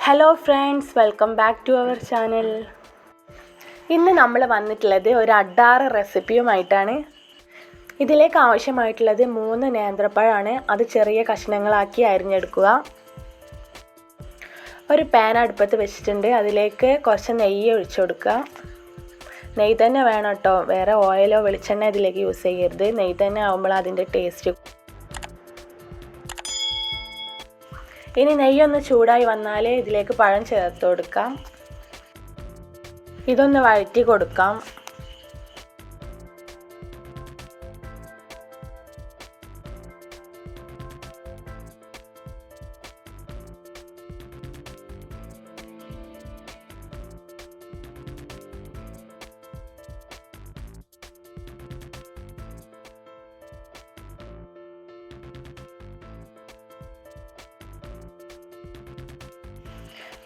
Hello friends, welcome back to our channel. ഇന്ന് നമ്മൾ വന്നിട്ടുള്ളത് ഒരു അഡാറ് റെസിപ്പിയുമായിട്ടാണ്. ഇതിലേക്ക് ആവശ്യമായിട്ടുള്ളത് 3 നേന്ത്രപ്പഴമാണ്. അത് ചെറിയ കഷ്ണങ്ങളാക്കി അരിഞ്ഞെടുക്കുക. ഒരു പാൻ അടുപ്പത്ത് വെച്ചിട്ടുണ്ട്. അതിലേക്ക് കുറച്ച് നെയ്യ് ഒഴിച്ചു കൊടുക്കുക. നെയ്യ് തന്നെ വേണം കേട്ടോ, വേറെ ഓയിലോ വെളിച്ചെണ്ണ ഇതിലേക്ക് യൂസ് ചെയ്യരുത്. നെയ്യ് തന്നെ ആകുമ്പോൾ അതിൻ്റെ ടേസ്റ്റ്. ഇനി നെയ്യൊന്ന് ചൂടായി വന്നാൽ ഇതിലേക്ക് പഴം ചേർത്ത് കൊടുക്കാം. ഇതൊന്ന് വഴറ്റി കൊടുക്കാം.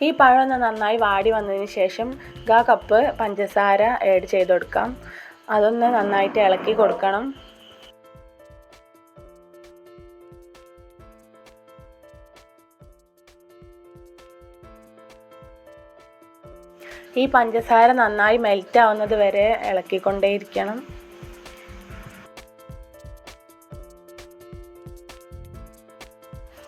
ഈ പഴം ഒന്ന് നന്നായി വാടി വന്നതിന് ശേഷം 1 കപ്പ് പഞ്ചസാര ആഡ് ചെയ്ത് കൊടുക്കാം. അതൊന്ന് നന്നായിട്ട് ഇളക്കി കൊടുക്കണം. ഈ പഞ്ചസാര നന്നായി മെൽറ്റ് ആവുന്നത് വരെ ഇളക്കിക്കൊണ്ടേയിരിക്കണം.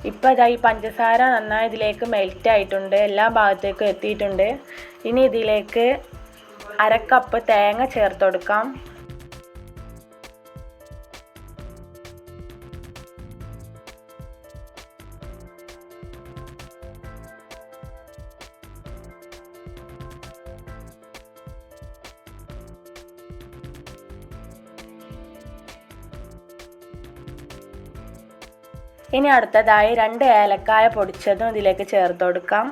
ഇപ്പോൾ ഈ പഞ്ചസാര നന്നായി ഇതിലേക്ക് മെൽറ്റ് ആയിട്ടുണ്ട്, എല്ലാ ഭാഗത്തേക്കും എത്തിയിട്ടുണ്ട്. ഇനി ഇതിലേക്ക് 1/2 കപ്പ് തേങ്ങ ചേർത്ത് കൊടുക്കാം. ഇനി അടുത്തതായി 2 ഏലക്കായ പൊടിച്ചതും ഇതിലേക്ക് ചേർത്ത് കൊടുക്കാം.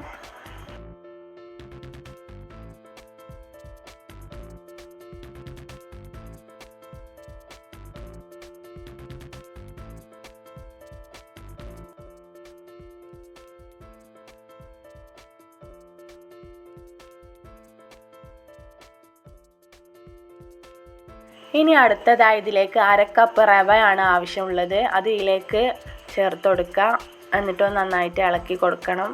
ഇനി അടുത്തതായി ഇതിലേക്ക് 1/2 കപ്പ് റവയാണ് ആവശ്യമുള്ളത്. അത് ഇതിലേക്ക് ചേർത്ത് കൊടുക്കുക. എന്നിട്ട് നന്നായിട്ട് ഇളക്കി കൊടുക്കണം.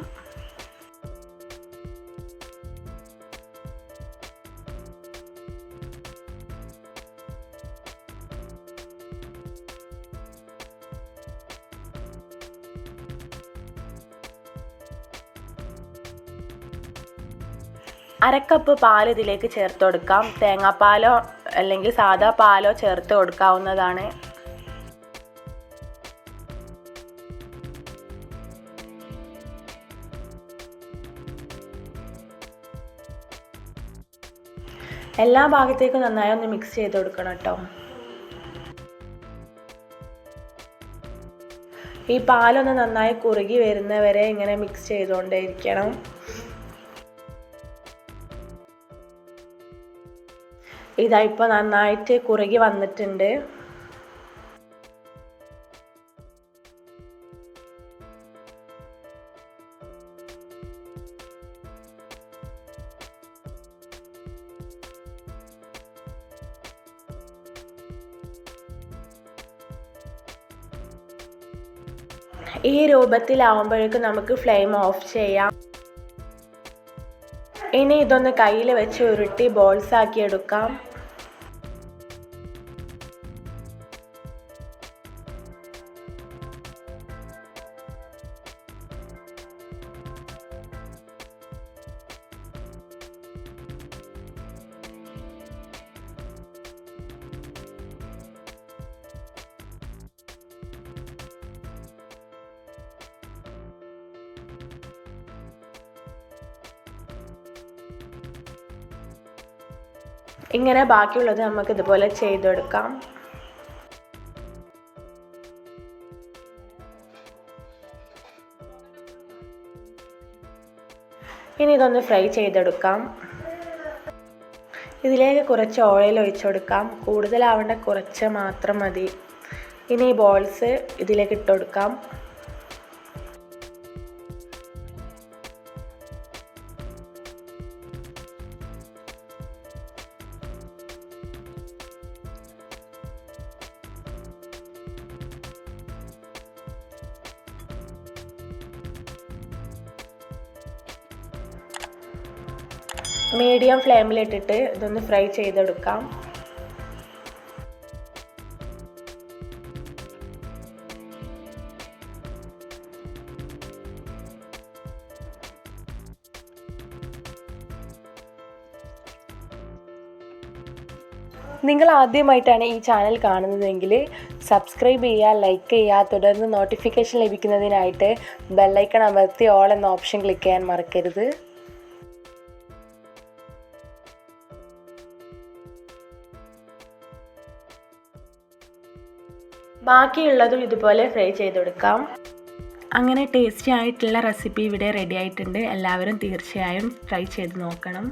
അരക്കപ്പ് പാൽ ഇതിലേക്ക് ചേർത്ത് കൊടുക്കാം. തേങ്ങാപ്പാലോ അല്ലെങ്കിൽ സാദാ പാലോ ചേർത്ത് കൊടുക്കാവുന്നതാണ്. എല്ലാ ഭാഗത്തേക്കും നന്നായി ഒന്ന് മിക്സ് ചെയ്ത് കൊടുക്കണം കേട്ടോ. ഈ പാലൊന്ന് നന്നായി കുറുകി വരുന്നവരെ ഇങ്ങനെ മിക്സ് ചെയ്തുകൊണ്ടേയിരിക്കണം. ഇതാ ഇപ്പോൾ നന്നായിട്ട് കുറുകി വന്നിട്ടുണ്ട്. ഈ രൂപത്തിലാവുമ്പോഴേക്കും നമുക്ക് ഫ്ലെയിം ഓഫ് ചെയ്യാം. ഇനി ഇതൊന്ന് കയ്യിൽ വെച്ച് ഉരുട്ടി ബോൾസ് ആക്കി എടുക്കാം. ഇങ്ങനെ ബാക്കിയുള്ളത് നമുക്ക് ഇതുപോലെ ചെയ്തെടുക്കാം. ഇനി ഇതൊന്ന് ഫ്രൈ ചെയ്തെടുക്കാം. ഇതിലേക്ക് കുറച്ച് ഓയിൽ ഒഴിച്ചു കൊടുക്കാം. കൂടുതലാവേണ്ട കുറച്ച് മാത്രം മതി. ഇനി ഈ ബോൾസ് ഇതിലേക്ക് ഇട്ട് കൊടുക്കാം. മീഡിയം ഫ്ലെയിമിലിട്ടിട്ട് ഇതൊന്ന് ഫ്രൈ ചെയ്തെടുക്കാം. നിങ്ങൾ ആദ്യമായിട്ടാണ് ഈ ചാനൽ കാണുന്നതെങ്കിൽ സബ്സ്ക്രൈബ് ചെയ്യുക, ലൈക്ക് ചെയ്യുക, തുടർന്ന് നോട്ടിഫിക്കേഷൻ ലഭിക്കുന്നതിനായിട്ട് ബെല്ലൈക്കൺ അമർത്തി ഓൾ എന്ന ഓപ്ഷൻ ക്ലിക്ക് ചെയ്യാൻ മറക്കരുത്. ബാക്കിയുള്ളതും ഇതുപോലെ ഫ്രൈ ചെയ്തെടുക്കാം. അങ്ങനെ ടേസ്റ്റി ആയിട്ടുള്ള റെസിപ്പി ഇവിടെ റെഡി ആയിട്ടുണ്ട്. എല്ലാവരും തീർച്ചയായും ട്രൈ ചെയ്ത് നോക്കണം.